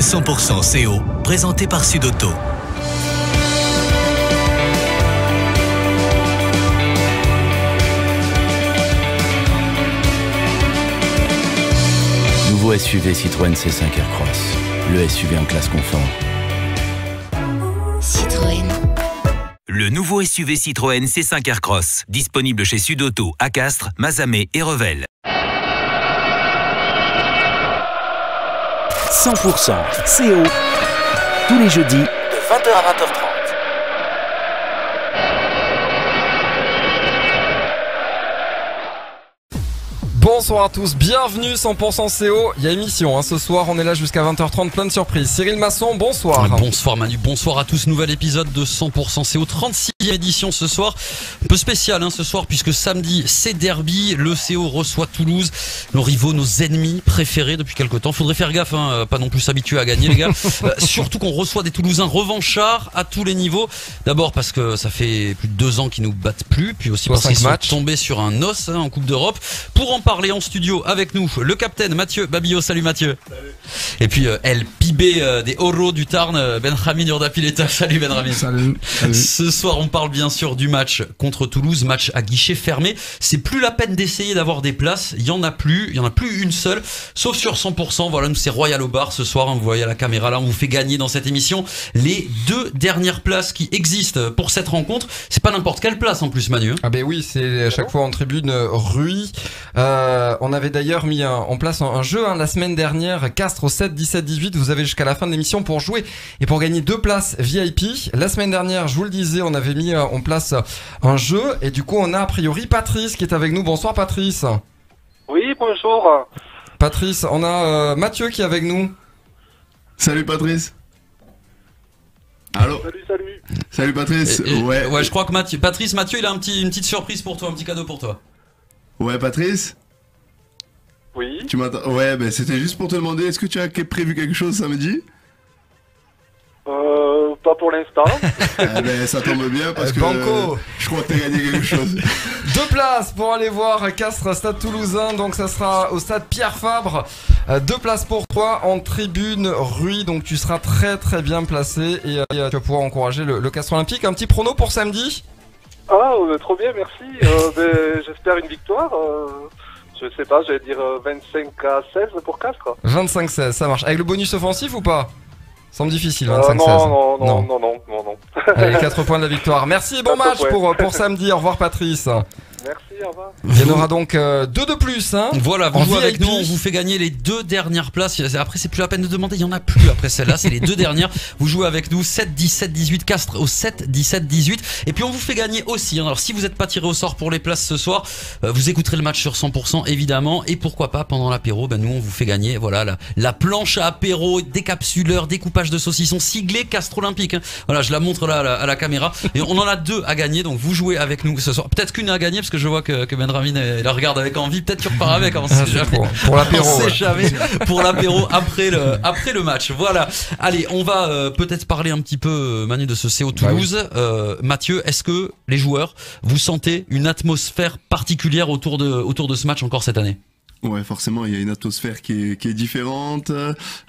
100% CO, présenté par Sud-Auto. Nouveau SUV Citroën C5 Aircross, le SUV en classe confort. Citroën. Le nouveau SUV Citroën C5 Aircross, disponible chez Sud-Auto, à Castres, Mazamet et Revel. 100% CO, tous les jeudis, de 20h à 20h30. Bonsoir à tous, bienvenue 100% CO, il y a émission ce soir, on est là jusqu'à 20h30, plein de surprises. Cyril Masson, bonsoir. Bonsoir Manu, bonsoir à tous, nouvel épisode de 100% CO, 36e édition ce soir, un peu spécial ce soir puisque samedi c'est derby, le CO reçoit Toulouse, nos rivaux, nos ennemis préférés depuis quelques temps. Faudrait faire gaffe, pas non plus s'habituer à gagner les gars, surtout qu'on reçoit des Toulousains revanchards à tous les niveaux. D'abord parce que ça fait plus de 2 ans qu'ils nous battent plus, puis aussi parce qu'ils sont tombés sur un os en Coupe d'Europe. Pour en parler en studio avec nous, le capitaine Mathieu Babillot. Salut Mathieu. Salut. Et puis El Pibé des Oro du Tarn, Benjamin Urdapileta. Salut Benjamin. Salut. Ce soir on parle bien sûr du match contre Toulouse, match à guichet fermé. C'est plus la peine d'essayer d'avoir des places, il y en a plus une seule, sauf sur 100%. Voilà, nous c'est Royal au bar ce soir, vous voyez à la caméra là, on vous fait gagner dans cette émission les 2 dernières places qui existent pour cette rencontre. C'est pas n'importe quelle place en plus Manu. Ah ben oui, c'est à chaque fois en tribune Rui. On avait d'ailleurs mis en place un jeu la semaine dernière, Castres au 7, 17, 18. Vous avez jusqu'à la fin de l'émission pour jouer et pour gagner 2 places VIP. La semaine dernière, je vous le disais, on avait mis en place un jeu et du coup on a a priori Patrice qui est avec nous. Bonsoir Patrice. Oui, bonjour. Patrice, on a Mathieu qui est avec nous. Salut Patrice. Allô. Salut. Salut Patrice. Ouais, je crois que Mathieu il a une petite surprise pour toi, un petit cadeau pour toi. Ouais Patrice. Oui. Tu m'entends? Ouais, c'était juste pour te demander, est-ce que tu as prévu quelque chose samedi? Pas pour l'instant. Ça tombe bien parce que Banco. Je crois que t'as gagné quelque chose. 2 places pour aller voir Castres Stade Toulousain, donc ça sera au stade Pierre Fabre. 2 places pour toi en tribune Rui, donc tu seras très très bien placé et tu vas pouvoir encourager le Castres Olympique. Un petit prono pour samedi? Ah, trop bien, merci. J'espère une victoire. Je sais pas, j'allais dire 25-16 pour Castres. 25-16, ça marche. Avec le bonus offensif ou pas? Semble difficile, 25-16. Non. Allez, 4 points de la victoire. Merci et bon match pour samedi. Au revoir Patrice. Merci, au revoir. Il y en aura donc 2 de plus. Voilà, vous jouez avec nous, on vous fait gagner les 2 dernières places. Après, c'est plus la peine de demander, il y en a plus après celle-là, c'est les 2 dernières. Vous jouez avec nous, 7, 17, 18, Castres au 7, 17, 18. Et puis on vous fait gagner aussi. Alors si vous n'êtes pas tiré au sort pour les places ce soir, vous écouterez le match sur 100% évidemment. Et pourquoi pas, pendant l'apéro, nous on vous fait gagner voilà la planche à apéro, décapsuleur, découpage de saucisson siglé Castres Olympique. Voilà, je la montre là à la caméra. Et on en a 2 à gagner, donc vous jouez avec nous ce soir. Peut-être qu'une à gagner, parce que je vois que Benjamin la regarde avec envie. Peut-être tu repars avec, on sait jamais. Pour l'apéro. On sait jamais. Pour l'apéro après le match. Voilà. Allez, on va peut-être parler un petit peu, Manu, de ce CO Toulouse. Mathieu, est-ce que les joueurs, vous sentez une atmosphère particulière autour de ce match encore cette année? Ouais, forcément, il y a une atmosphère qui est différente,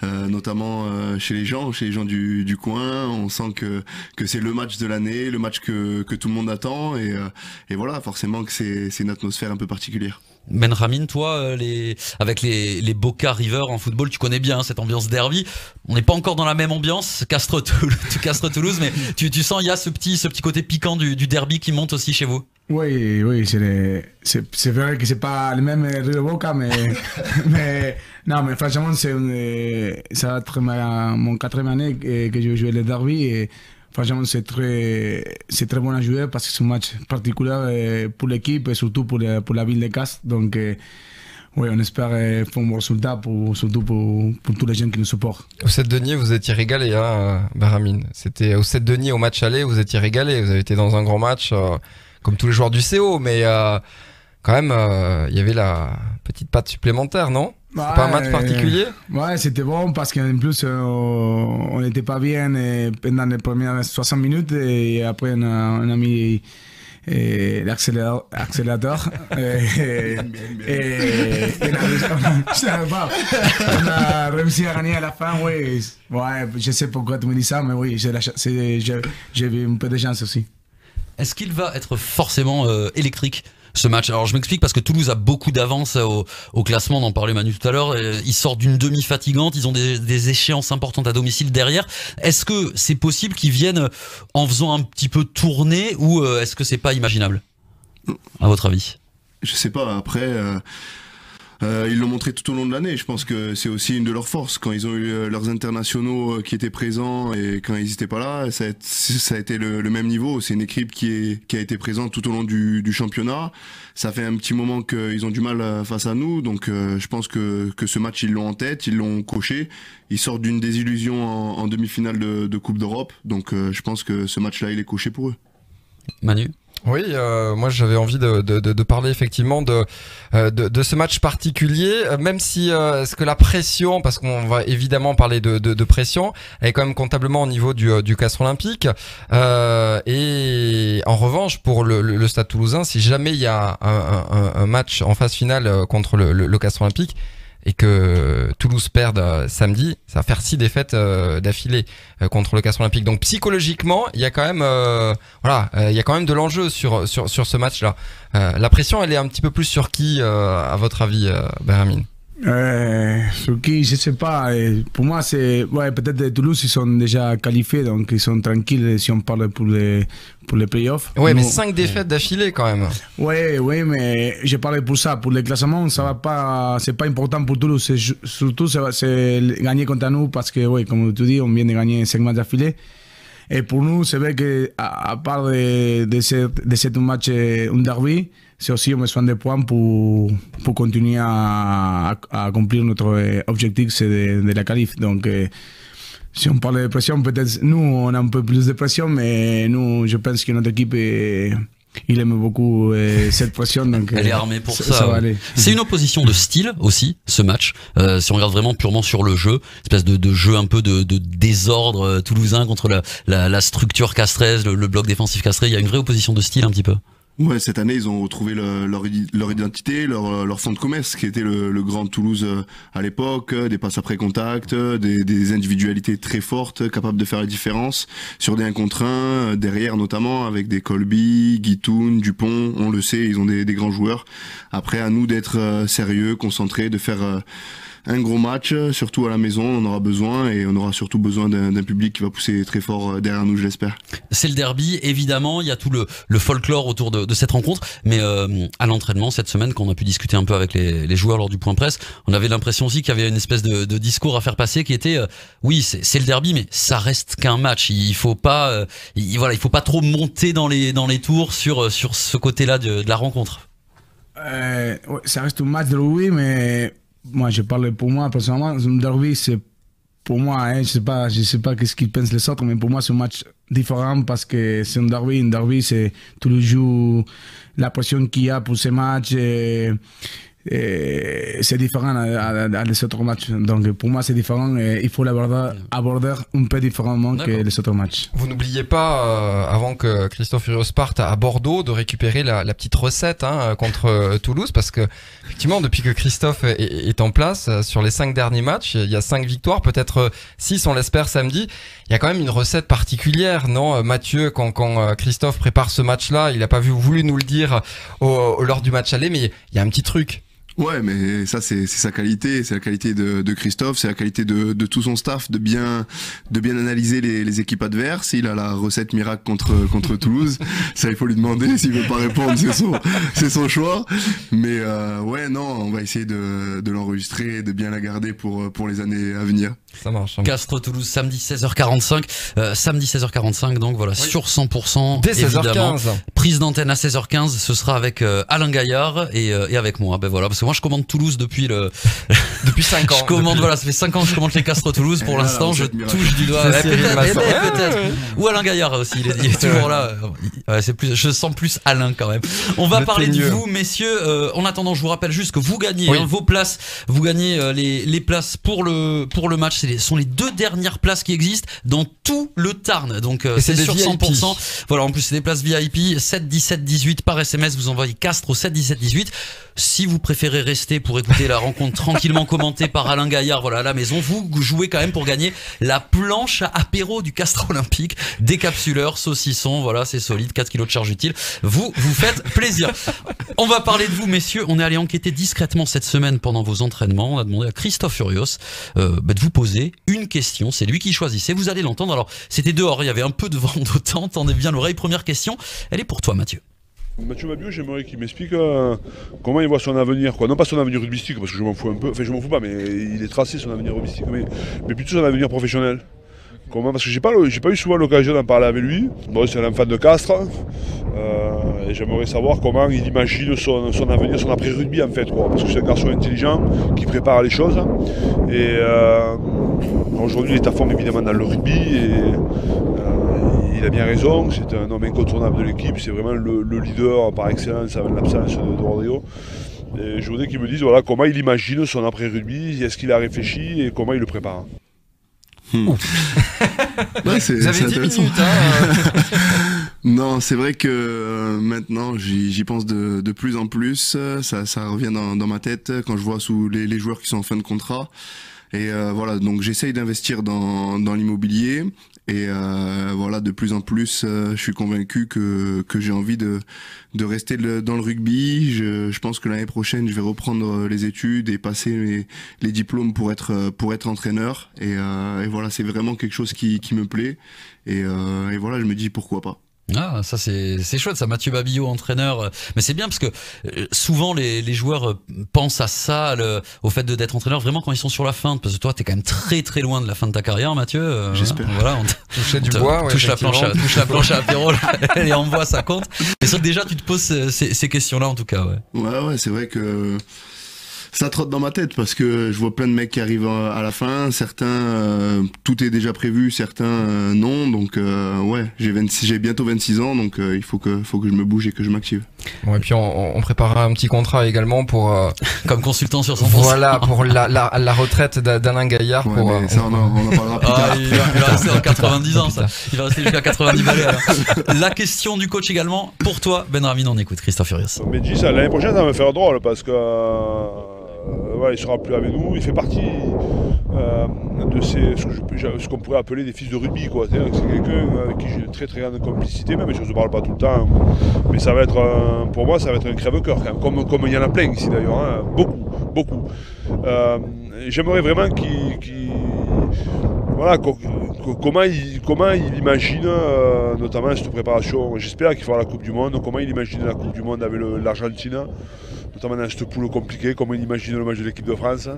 notamment chez les gens du coin. On sent que c'est le match de l'année, le match que tout le monde attend, et voilà, forcément que c'est une atmosphère un peu particulière. Benjamin, toi, avec les Boca River en football, tu connais bien cette ambiance derby. On n'est pas encore dans la même ambiance, Castres-Toulouse, mais tu sens il y a ce petit côté piquant du derby qui monte aussi chez vous. Oui, c'est vrai que c'est pas le même Rio Boca, mais franchement, ça va être mon 4e année que je joue le derby et franchement, c'est très bon à jouer parce que c'est un match particulier pour l'équipe et surtout pour la ville de Castres. Donc, oui, on espère faire un bon résultat, surtout pour tous les gens qui nous supportent. Au 7 Denier, vous étiez régalé, Benjamin. C'était au 7 Denier, au match aller, vous étiez régalé. Vous avez été dans un grand match, comme tous les joueurs du CO, mais quand même, il y avait la petite patte supplémentaire, non? C'est pas un match particulier? Ouais, c'était bon parce qu'en plus, on n'était pas bien pendant les premières 60 minutes et après, on a mis l'accélérateur. On a réussi à gagner à la fin, oui. Ouais, je sais pourquoi tu me dis ça, mais oui, j'ai un peu de chance aussi. Est-ce qu'il va être forcément électrique ce match? Alors je m'explique parce que Toulouse a beaucoup d'avance au classement, on en parlait Manu tout à l'heure, ils sortent d'une demi fatigante, ils ont des échéances importantes à domicile derrière. Est-ce que c'est possible qu'ils viennent en faisant un petit peu tourner ou est-ce que c'est pas imaginable à votre avis? Je sais pas, après ils l'ont montré tout au long de l'année. Je pense que c'est aussi une de leurs forces. Quand ils ont eu leurs internationaux qui étaient présents et quand ils n'étaient pas là, ça a été le même niveau. C'est une équipe qui a été présente tout au long du championnat. Ça fait un petit moment qu'ils ont du mal face à nous. Donc je pense que ce match, ils l'ont en tête, ils l'ont coché. Ils sortent d'une désillusion en demi-finale de Coupe d'Europe. Donc je pense que ce match-là, il est coché pour eux. Manu? Oui, moi j'avais envie de parler effectivement de ce match particulier, même si est-ce que la pression, parce qu'on va évidemment parler de pression, elle est quand même comptablement au niveau du Castres Olympique, et en revanche pour le Stade Toulousain, si jamais il y a un match en phase finale contre le Castres Olympique et que Toulouse perde samedi, ça va faire 6 défaites d'affilée contre le Castres Olympique. Donc psychologiquement, il y a quand même il y a quand même de l'enjeu sur ce match-là. La pression, elle est un petit peu plus sur qui, à votre avis, Benjamin? Sur qui, je sais pas. Pour moi, c'est peut-être Toulouse, ils sont déjà qualifiés, donc ils sont tranquilles si on parle pour les playoffs. Ouais, mais 5 défaites d'affilée quand même. Oui, mais je parlais pour ça. Pour les classements, ça va pas. C'est pas important pour Toulouse. Surtout, c'est gagner contre nous parce que, comme tu dis, on vient de gagner 5 matchs d'affilée. Et pour nous, c'est vrai que à part de ce match, un derby, c'est aussi un besoin de points pour continuer à accomplir notre objectif, c'est de la qualif. Donc, si on parle de pression, peut-être nous, on a un peu plus de pression, mais nous, je pense que notre équipe, il aime beaucoup cette pression. Donc, elle est armée pour ça. Va aller. C'est une opposition de style aussi, ce match. Si on regarde vraiment purement sur le jeu, espèce de jeu un peu de désordre toulousain contre la structure castraise, le bloc défensif castré. Il y a une vraie opposition de style un petit peu. Ouais, cette année, ils ont retrouvé leur identité, leur fond de commerce, qui était le Grand Toulouse à l'époque, des passes après contact, des individualités très fortes, capables de faire la différence sur des 1 contre 1, derrière notamment, avec des Colby, Guitoun, Dupont, on le sait, ils ont des grands joueurs. Après, à nous d'être sérieux, concentrés, de faire un gros match, surtout à la maison, on aura besoin, et on aura surtout besoin d'un public qui va pousser très fort derrière nous, je l'espère. C'est le derby, évidemment, il y a tout le folklore autour de cette rencontre, mais à l'entraînement cette semaine, quand on a pu discuter un peu avec les joueurs lors du point presse, on avait l'impression aussi qu'il y avait une espèce de discours à faire passer qui était oui, c'est le derby, mais ça reste qu'un match, il faut pas trop monter dans les tours sur ce côté-là de la rencontre. Ça reste un match de rugby, mais moi, je parle pour moi, personnellement, un derby, c'est pour moi, je sais pas qu'est-ce qu'ils pensent les autres, mais pour moi, c'est un match différent parce que c'est un derby. Un derby, c'est tous les jours, la pression qu'il y a pour ces matchs, c'est différent à les autres matchs. Donc, pour moi, c'est différent et il faut l'aborder un peu différemment que les autres matchs. Vous n'oubliez pas, avant que Christophe Furios parte à Bordeaux, de récupérer la petite recette contre Toulouse, parce que effectivement, depuis que Christophe est en place, sur les 5 derniers matchs, il y a 5 victoires, peut-être 6, on l'espère samedi. Il y a quand même une recette particulière, non, Mathieu, quand Christophe prépare ce match-là, il n'a pas voulu nous le dire lors du match aller, mais il y a un petit truc. Ouais, mais ça c'est sa qualité, c'est la qualité de Christophe, c'est la qualité de tout son staff, de bien analyser les équipes adverses. Il a la recette miracle contre Toulouse. Ça, il faut lui demander. S'il veut pas répondre, c'est son choix. Mais ouais, non, on va essayer de l'enregistrer et de bien la garder pour les années à venir. Ça marche. Castres Toulouse samedi 16h45. Samedi 16h45, donc voilà, oui. Sur 100%. Dès 16h15. Prise d'antenne à 16h15, ce sera avec Alain Gaillard et avec moi. Ben voilà, parce que moi je commande Toulouse depuis 5 ans. Je commande, voilà, ça fait 5 ans que je commande les Castres Toulouse. Pour l'instant, je touche du doigt. Peut-être. Ou Alain Gaillard aussi, il est toujours là. Ouais, je sens plus Alain quand même. On va parler de vous, messieurs. En attendant, je vous rappelle juste que vous gagnez vos places. Vous gagnez les places pour le match. Ce sont les 2 dernières places qui existent dans tout le Tarn. Donc c'est sur 100%. Voilà, en plus c'est des places VIP. 7 17 18 par SMS. Vous envoyez Castres au 7 17 18. Si vous préférez rester pour écouter la rencontre tranquillement commentée par Alain Gaillard, voilà, à la maison, vous jouez quand même pour gagner la planche à apéro du Castres Olympique, décapsuleur, saucisson, voilà, c'est solide, 4 kilos de charge utile. Vous faites plaisir. On va parler de vous, messieurs. On est allé enquêter discrètement cette semaine pendant vos entraînements. On a demandé à Christophe Furios de vous poser une question. C'est lui qui choisissait. Vous allez l'entendre. Alors, c'était dehors, il y avait un peu de vent d'autant. Tendez bien l'oreille. Première question. Elle est pour toi, Mathieu. Mathieu Mabiot, j'aimerais qu'il m'explique comment il voit son avenir, quoi. Non pas son avenir rugbyistique, parce que je m'en fous un peu, enfin je m'en fous pas, mais il est tracé son avenir rugbyistique, mais plutôt son avenir professionnel. Comment, parce que j'ai pas eu souvent l'occasion d'en parler avec lui. Bon, c'est un enfant de Castres, et j'aimerais savoir comment il imagine son avenir, son après-rugby en fait, quoi. Parce que c'est un garçon intelligent qui prépare les choses, et aujourd'hui il est à fond évidemment dans le rugby, et il a bien raison, c'est un homme incontournable de l'équipe, c'est vraiment le leader par excellence avec l'absence de Rodrigo. Et je voudrais qu'il me dise voilà, comment il imagine son après-rugby, est-ce qu'il a réfléchi et comment il le prépare. Ouais, vous avez 10 minutes. Non, c'est vrai que maintenant j'y pense de plus en plus, ça revient dans ma tête quand je vois sous les joueurs qui sont en fin de contrat. Et voilà, donc j'essaye d'investir dans l'immobilier. Et voilà, de plus en plus, je suis convaincu que j'ai envie de rester dans le rugby. Je pense que l'année prochaine, je vais reprendre les études et passer les diplômes pour être entraîneur. Et voilà, c'est vraiment quelque chose qui me plaît. Et voilà, je me dis pourquoi pas. Ah, ça c'est chouette, ça. Mathieu Babillot, entraîneur. Mais c'est bien parce que souvent les joueurs pensent à ça, au fait d'être entraîneur vraiment quand ils sont sur la fin. Parce que toi, t'es quand même très très loin de la fin de ta carrière, Mathieu. J'espère. Voilà, toucher du bois, touche la planche à apéro et en bois, ça compte. Mais c'est vrai que déjà tu te poses ces questions-là en tout cas. Ouais, c'est vrai que ça trotte dans ma tête parce que je vois plein de mecs qui arrivent à la fin, certains tout est déjà prévu, certains non, donc ouais, j'ai bientôt 26 ans, donc il faut que je me bouge et que je m'active. Bon, et puis on préparera un petit contrat également pour comme consultant sur 100%. Voilà, pour la retraite d'Alain Gaillard. Ouais, ça on en parlera plus tard. Il va rester en 90 ans, ça. Il va rester jusqu'à 90 balais. La question du coach également pour toi, Benramine, on écoute Christophe Furios. Benji, l'année prochaine ça va me faire drôle parce que ouais, il sera plus avec nous, il fait partie de ce qu'on pourrait appeler des fils de rugby, quoi. C'est quelqu'un avec qui j'ai une très très grande complicité, même si je ne parle pas tout le temps. Mais ça va être pour moi, ça va être un crève-cœur, comme il y en a plein ici d'ailleurs, hein. Beaucoup. J'aimerais vraiment voilà, comment il imagine, notamment cette préparation. J'espère qu'il fera la Coupe du Monde, comment il imagine la Coupe du Monde avec l'Argentine, notamment dans cette poule compliquée, comment il imagine le match de l'équipe de France,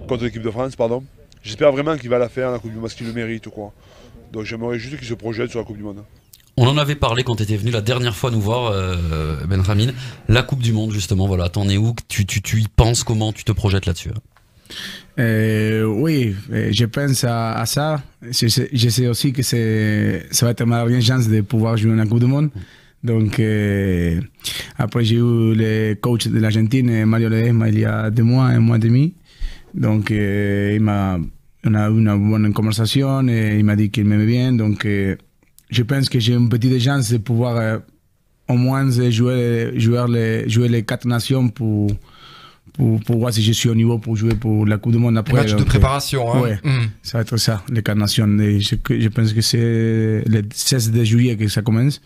contre l'équipe de France, pardon. J'espère vraiment qu'il va la faire, la Coupe du Monde, parce qu'il le mérite, quoi. Donc j'aimerais juste qu'il se projette sur la Coupe du Monde. On en avait parlé quand tu étais venu la dernière fois nous voir, Benramine. La Coupe du Monde, justement, voilà, t'en es où? Tu y penses? Comment tu te projettes là-dessus? Oui, je pense à ça. Je sais aussi que ça va être ma dernière chance de pouvoir jouer la Coupe du Monde. Donc, après, j'ai eu le coach de l'Argentine, Mario Ledesma, il y a 2 mois, 1 mois et demi. Donc, on a eu une bonne conversation et il m'a dit qu'il m'aimait bien. Donc, je pense que j'ai une petite chance de pouvoir au moins jouer les 4 nations pour voir si je suis au niveau pour jouer pour la Coupe du Monde après. Match de préparation. Hein. Ouais, ça va être ça, les 4 nations. Et je pense que c'est le 16 de juillet que ça commence.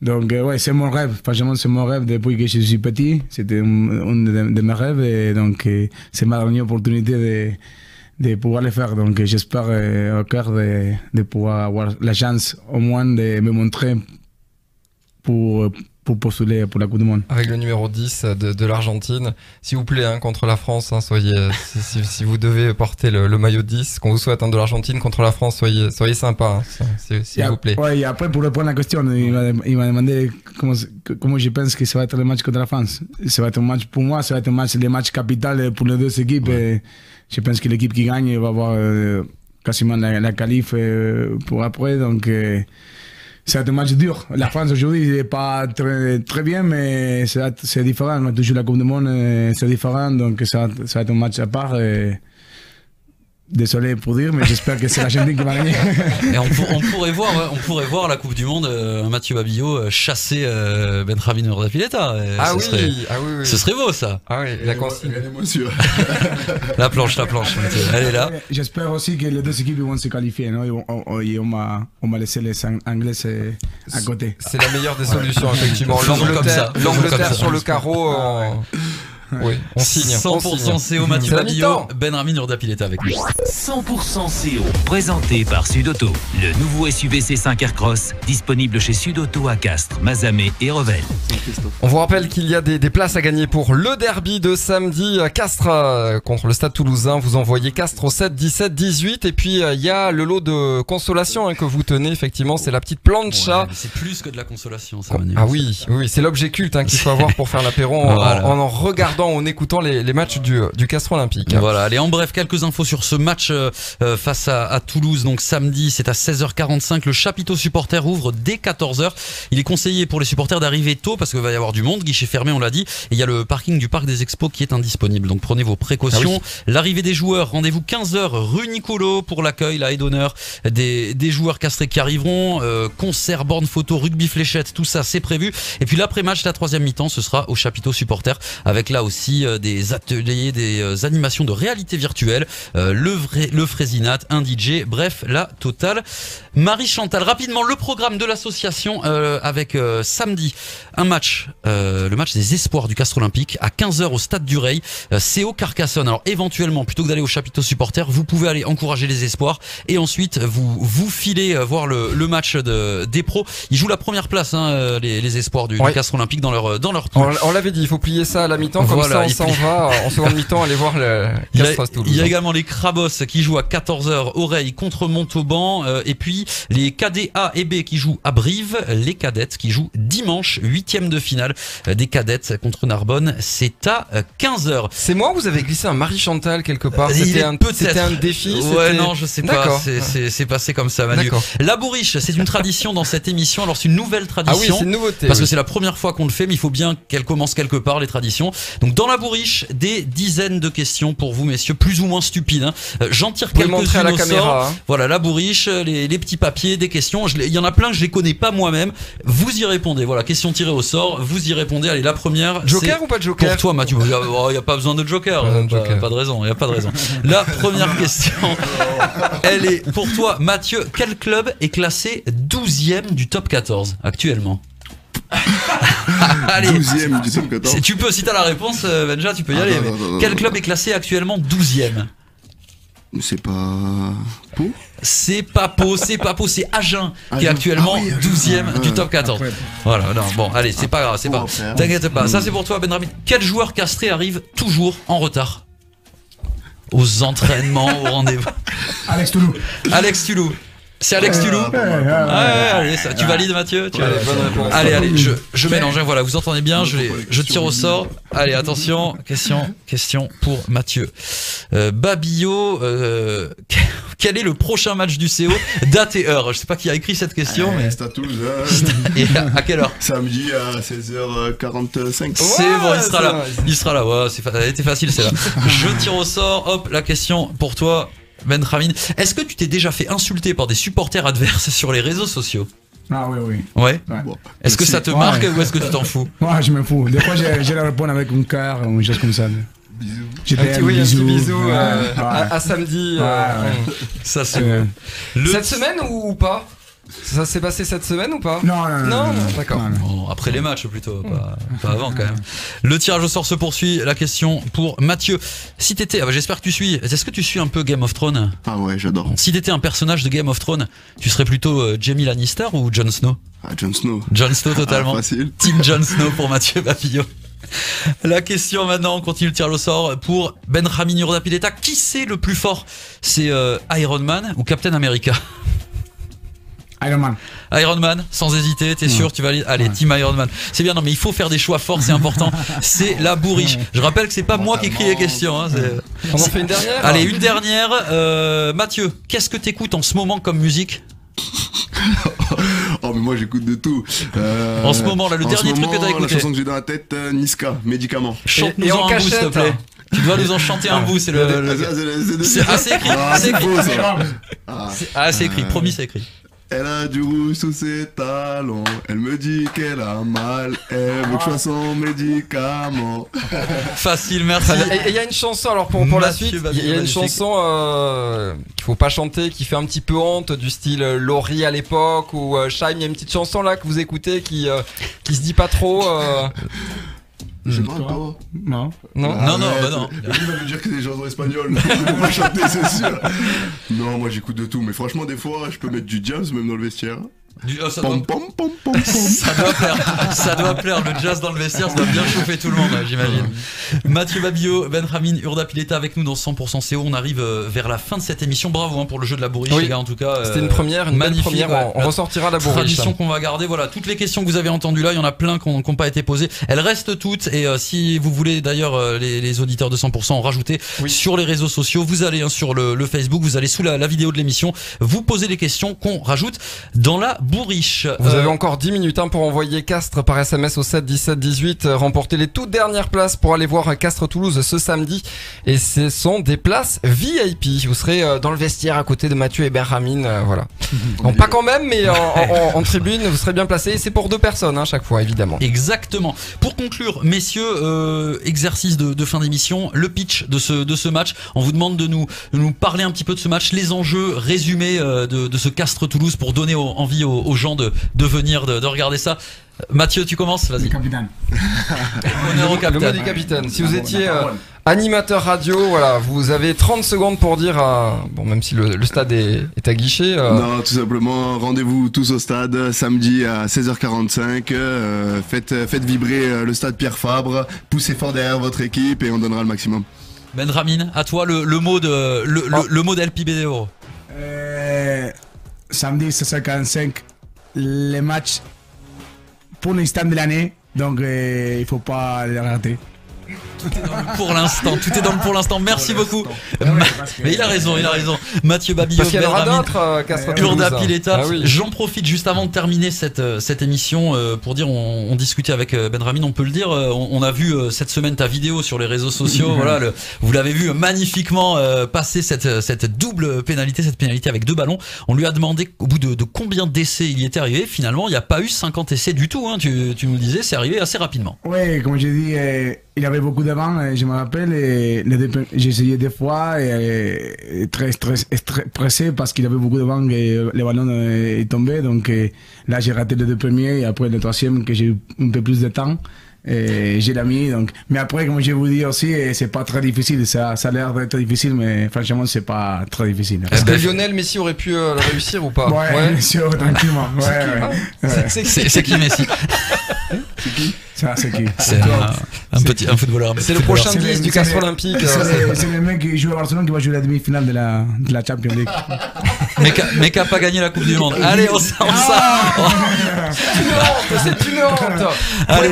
Donc, ouais, c'est mon rêve. Franchement, c'est mon rêve depuis que je suis petit. C'était un de mes rêves. Et donc, c'est ma dernière opportunité de pouvoir le faire. Donc, j'espère au cœur de pouvoir avoir la chance, au moins, de me montrer pour pour postuler pour la Coupe du Monde. Avec le numéro 10 de l'Argentine. S'il vous plaît, contre la France, soyez, si vous devez porter le maillot 10, qu'on vous souhaite de l'Argentine contre la France, soyez sympa, s'il vous plaît. Ouais, et après, pour répondre à la question, il m'a demandé comment je pense que ça va être le match contre la France. Ça va être un match, pour moi, ça va être un match, les matchs capital pour les deux équipes. Et je pense que l'équipe qui gagne va avoir quasiment la qualif pour après. Donc, c'est un match dur. La France aujourd'hui n'est pas très bien, mais c'est différent. On a toujours la Coupe du Monde, c'est différent. Donc ça va être un match à part. Désolé pour dire, mais j'espère que c'est l'Argentine qui va gagner. Et on pourrait voir la Coupe du Monde, Mathieu Babillot chasser Benjamin Urdapilleta. Oui. Ce serait beau ça. Ah oui, la consigne. La planche, Mathieu. Elle est là. J'espère aussi que les deux équipes vont se qualifier. Non, on m'a laissé les Anglais à côté. C'est la meilleure des solutions, effectivement. L'Angleterre sur le carreau. Oui, on signe. 100% CO Mathieu Babillot, Benjamin Urdapilleta avec lui. 100% CO, présenté par Sudauto. Le nouveau SUV C5 Aircross, disponible chez Sudauto à Castres, Mazamet et Revel. On vous rappelle qu'il y a des places à gagner pour le derby de samedi à Castres contre le Stade Toulousain. Vous envoyez Castres au 7 17 18 et puis il y a le lot de consolation que vous tenez. Effectivement, c'est la petite plancha. C'est plus que de la consolation, ça, Manu. Ah oui, c'est l'objet culte qu'il faut avoir pour faire l'apéro en regardant, en écoutant les matchs du Castres Olympique. Voilà, allez, en bref, quelques infos sur ce match face à Toulouse. Donc samedi, c'est à 16h45. Le chapiteau supporter ouvre dès 14h. Il est conseillé pour les supporters d'arriver tôt parce qu'il va y avoir du monde, guichet fermé, on l'a dit. Et il y a le parking du Parc des Expos qui est indisponible. Donc prenez vos précautions. L'arrivée des joueurs, rendez-vous 15h rue Nicolo pour l'accueil, la haie d'honneur des joueurs castrés qui arriveront. Concert, borne photo, rugby fléchette, tout ça c'est prévu. Et puis l'après-match, la troisième mi-temps, ce sera au chapiteau supporter avec là aussi des ateliers, des animations de réalité virtuelle, le Frésinat, un DJ, bref, la totale. Marie-Chantal, rapidement le programme de l'association avec samedi un match, le match des espoirs du Castres Olympique à 15h au stade du Reil, CO Carcassonne. Alors éventuellement, plutôt que d'aller au chapiteau supporter, vous pouvez aller encourager les espoirs et ensuite vous filez voir le match des pros. Ils jouent la première place, les espoirs du Castres Olympique dans leur poule. On l'avait dit, il faut plier ça à la mi-temps, comme ça on s'en va en seconde mi-temps aller voir le Castres Toulouse. Il y a également les Crabos qui jouent à 14h au Reil contre Montauban, et puis les cadets A et B qui jouent à Brive, les cadettes qui jouent dimanche, 8e de finale des cadettes contre Narbonne, c'est à 15h. C'est moi ou vous avez glissé un Marie-Chantal quelque part? C'était un défi? Ouais, non, je sais pas, c'est passé comme ça, Manu. La bourriche, c'est une tradition dans cette émission, alors c'est une nouvelle tradition. Ah oui, c'est une nouveauté. Parce que c'est la première fois qu'on le fait, mais il faut bien qu'elle commence quelque part, les traditions. Donc dans la bourriche, des dizaines de questions pour vous, messieurs, plus ou moins stupides. J'en tire quelques-unes à la au caméra, sort. Voilà, la bourriche, les petits papiers, des questions. Il y en a plein que je les connais pas moi-même. Vous y répondez. Voilà, question tirée au sort. Vous y répondez. Allez, la première. Joker ou pas de joker? Pour toi, Mathieu. Il y a pas besoin de joker. Pas de raison. Il y a pas de raison. La première question, elle est pour toi, Mathieu. Quel club est classé 12e du top 14 actuellement? Allez, 12e du top 14. Tu peux, si t'as la réponse, Benja, tu peux y aller. Quel club est classé actuellement 12e? C'est pas Pau? C'est pas Pau, c'est Agen qui est actuellement 12e du top 14. Voilà, non, bon, allez, c'est pas grave, c'est pas. T'inquiète pas, ça c'est pour toi, Benjamin. Quel joueur castré arrive toujours en retard aux entraînements, au rendez-vous? Alex Toulou. Alex Toulou. C'est Alex Toulou. Allez, ça, tu valides, Mathieu? Bonne réponse. Allez, je mélange, voilà, vous entendez bien, je tire au sort. Allez, attention, question pour Mathieu. Babillot, quel est le prochain match du CO? Date et heure. Je sais pas qui a écrit cette question, mais. C'est à Toulouse. Et à quelle heure? Samedi à 16h45. C'est bon, il sera là. Ouais, elle était facile, celle-là. Je tire au sort, hop, la question pour toi. Benjamin, est-ce que tu t'es déjà fait insulter par des supporters adverses sur les réseaux sociaux? Ah oui. Ouais. Est-ce que ça te marque ou est-ce que tu t'en fous? Ouais, je me fous. Des fois, je la réponds avec un cœur ou une chose comme ça. Un petit bisou à samedi. Ça c'est bon. Cette semaine ou pas? Ça s'est passé cette semaine ou pas? Non, d'accord. Non. Bon, après les matchs plutôt, pas avant quand même. Le tirage au sort se poursuit. La question pour Mathieu. Si t'étais, j'espère que tu suis. Est-ce que tu suis un peu Game of Thrones? Ah ouais, j'adore. Si t'étais un personnage de Game of Thrones, tu serais plutôt Jaime Lannister ou Jon Snow? Ah, Jon Snow. Jon Snow totalement. Facile. Team Jon Snow pour Mathieu Babillot. La question maintenant, on continue le tirage au sort pour Benjamin Urdapilleta. Qui c'est le plus fort? C'est Iron Man ou Captain America? Iron Man. Iron Man, sans hésiter, t'es sûr, tu valides? Allez, Team Iron Man. C'est bien, non mais il faut faire des choix forts, c'est important. C'est la bourriche. Je rappelle que c'est pas moi qui écris les questions. Hein, on en fait une dernière? Allez, une dernière. Mathieu, qu'est-ce que t'écoutes en ce moment comme musique? Oh mais moi j'écoute de tout. En ce moment là, le dernier truc que t'as écouté. La chanson que j'ai dans la tête, Niska, Médicament. Chante-nous en bout s'il te plaît. Tu dois nous en chanter un bout, c'est c'est écrit. C'est beau ça. C'est écrit, promis c'est écrit. Elle a du rouge sous ses talons. Elle me dit qu'elle a mal. Elle veut que je sois son médicament. Facile, merci. Et il y a une chanson, alors pour la suite, il y a une chanson qu'il faut pas chanter, qui fait un petit peu honte, du style Laurie à l'époque ou Shime. Il y a une petite chanson là que vous écoutez qui se dit pas trop. Je parle pas. Non. Non. Il va me dire que c'est des chansons espagnoles. On va chanter, c'est sûr. Non, moi j'écoute de tout, mais franchement, des fois, je peux mettre du jazz même dans le vestiaire. Ça doit plaire, le jazz dans le vestiaire, ça doit bien chauffer tout le monde, j'imagine. Mathieu Babillot, Benjamin Urdapilleta avec nous dans 100% CO. On arrive vers la fin de cette émission. Bravo pour le jeu de la bourriche, les gars, en tout cas. C'était une première, une magnifique première. On ressortira la bourriche. Tradition qu'on va garder. Voilà, toutes les questions que vous avez entendues là, il y en a plein qui n'ont pas été posées. Elles restent toutes. Et si vous voulez d'ailleurs, les auditeurs de 100% en rajouter sur les réseaux sociaux, vous allez sur le Facebook, vous allez sous la vidéo de l'émission, vous posez les questions qu'on rajoute dans la bourriche. Vous avez encore 10 minutes pour envoyer Castres par SMS au 7 17 18, remporter les toutes dernières places pour aller voir Castres Toulouse ce samedi, et ce sont des places VIP. Vous serez dans le vestiaire à côté de Mathieu et Benjamin, voilà. Non, pas quand même, mais en tribune vous serez bien placés, et c'est pour 2 personnes à chaque fois évidemment. Exactement. Pour conclure, messieurs, exercice de fin d'émission, le pitch de ce match. On vous demande de nous parler un petit peu de ce match, les enjeux résumés de ce Castres Toulouse pour donner envie aux gens de venir de regarder ça. Mathieu, tu commences, vas-y. Capitaine. Honneur au capitaine. Le mot du capitaine. Si vous étiez animateur radio, voilà, vous avez 30 secondes pour dire, bon, même si le stade est à guichet. Non, tout simplement, rendez-vous tous au stade samedi à 16h45. Faites vibrer le stade Pierre Fabre. Poussez fort derrière votre équipe et on donnera le maximum. Benjamin, à toi le mot de LPBDO. Samedi 16h45, les matchs pour l'instant de l'année, donc il faut pas les rater. Tout est dans le pour l'instant, pour l'instant. Merci beaucoup. Mais il a raison. Mathieu Babillot, parce qu'il y en aura d'autres, Urdapilleta. J'en profite juste avant de terminer cette émission pour dire, on discutait avec Benjamin, on peut le dire, on a vu cette semaine ta vidéo sur les réseaux sociaux. Voilà, vous l'avez vu magnifiquement passer cette double pénalité, cette pénalité avec 2 ballons. On lui a demandé au bout de combien d'essais il y était arrivé. Finalement, il n'y a pas eu 50 essais du tout. Hein. Tu nous le disais, c'est arrivé assez rapidement. Oui, comme j'ai dit, il y avait beaucoup d'avant, je me rappelle, et j'ai essayé 2 fois, et très pressé parce qu'il y avait beaucoup d'avant et le ballon est tombé, donc là j'ai raté les 2 premiers, et après le 3e que j'ai eu un peu plus de temps, et j'ai la mis, donc. Mais après, comme je vous dis aussi, c'est pas très difficile, ça a l'air d'être difficile, mais franchement c'est pas très difficile. Est-ce que Lionel Messi aurait pu le réussir ou pas? Ouais, Messi, tranquillement. C'est qui Messi? C'est qui? Ça, c'est qui? C'est un footballeur. C'est le prochain 10 du Castres Olympique. C'est le mec qui joue à Barcelone qui va jouer la demi-finale de la Champions League. Mais qui a pas gagné la Coupe du Monde. Allez, on ça. C'est une honte. Allez,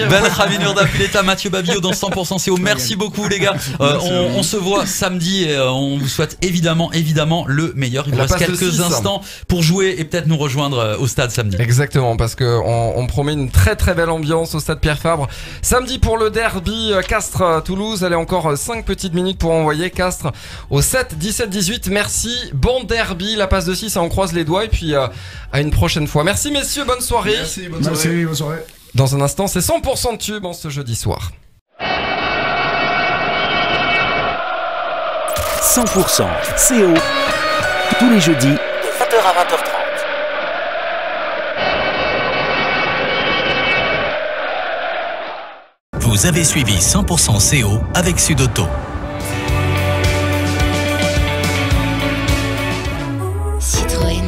Benjamin Urdapilleta, Mathieu Babillot dans 100% CO. Merci beaucoup les gars. On se voit samedi et on vous souhaite évidemment le meilleur. Il vous reste quelques instants pour jouer et peut-être nous rejoindre au stade samedi. Exactement, parce que on promet une très très belle ambiance au stade Pierre Fabre samedi pour le derby Castres-Toulouse. Allez, encore 5 petites minutes pour envoyer Castres au 7 17 18. Merci, bon derby, la passe de 6, on croise les doigts, et puis à une prochaine fois. Merci messieurs, bonne soirée. Merci, bonne soirée. Dans un instant, c'est 100% de tube en ce jeudi soir. 100% CO tous les jeudis de 20h à 20h30. Vous avez suivi 100% CO avec Sud-Auto. Citroën.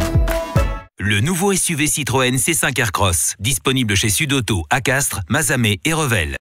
Le nouveau SUV Citroën C5 Aircross, disponible chez Sud-Auto à Castres, Mazamet et Revel.